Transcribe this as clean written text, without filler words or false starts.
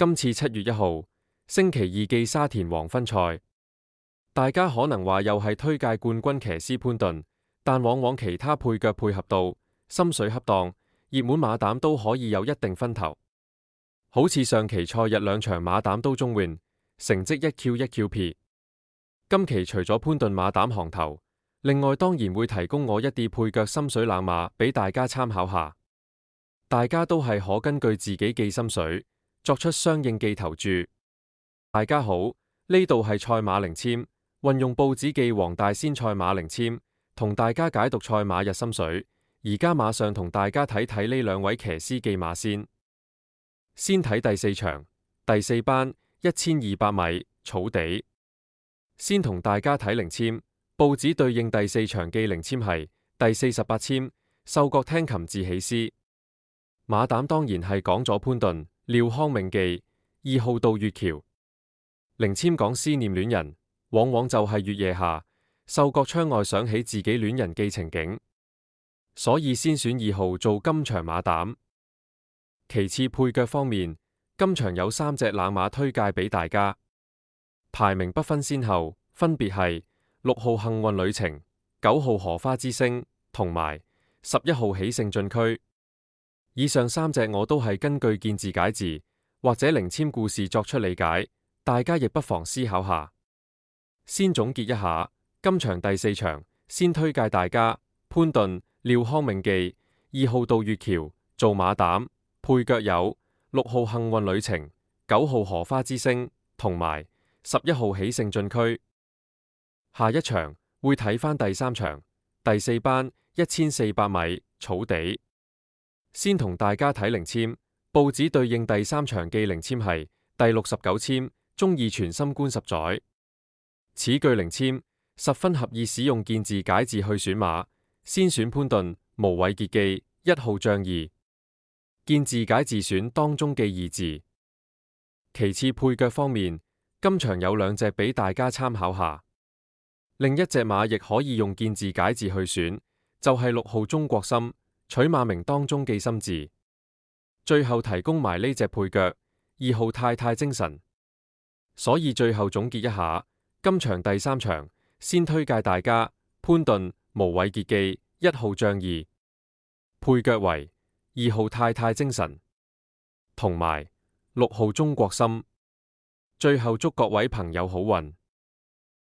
今次7月1號，星期二暨沙田黃昏賽，大家可能話又係推介冠軍騎師潘頓，但往往其他配腳配合到，心水恰當，熱門馬膽都可以有一定分頭。好似上期賽日兩場馬膽都中換，成績1Q1QP。今期除咗潘頓馬膽行頭，另外當然會提供我一啲配腳心水冷馬俾大家參考下。大家都係可根據自己記心水，作出相應記投注。大家好，呢度係賽馬靈籤，運用報紙記黃大仙賽馬靈籤，同大家解讀賽馬日心水。而家馬上同大家睇睇呢兩位騎師記馬先。先睇第四場，第4班1200米草地。先同大家睇靈籤，報紙對應第四場記靈籤係第48籤，秀覺聽琴自喜詩。馬膽當然係講咗潘頓、廖康銘記2號到月橋。靈籤講思念戀人，往往就係月夜下，秀覺窗外想起自己戀人記情景，所以先選2號做今場馬膽。其次配腳方面，今場有3隻冷馬推介俾大家，排名不分先後，分別係6號幸運旅程、9號荷花之星同埋11號喜勝進區。以上3隻我都係根據見字解字或者靈籤故事作出理解，大家亦不妨思考下。先總結一下，今場第4場先推介大家潘頓、廖康銘記2號到月橋做馬膽，配腳有6號幸運旅程、9號荷花之星同埋11號喜勝進區。下一場會睇返第3場，第4班1400米草地。先同大家睇靈籤，報紙對應第3場記靈籤係第69籤，中意全心觀10載。此句靈籤十分合意使用見字解字去選馬，先選潘頓、無畏傑記1號將2，見字解字選當中記2字。其次配腳方面，今場有2隻俾大家參考下，另一隻馬亦可以用見字解字去選，就係6號中國心，取馬名當中記心字。最後提供埋呢隻配腳2號太太精神。所以最後總結一下，今場第3場先推介大家潘頓、無畏傑記1號將2，配腳為2號太太精神同埋6號中國心。最後祝各位朋友好運。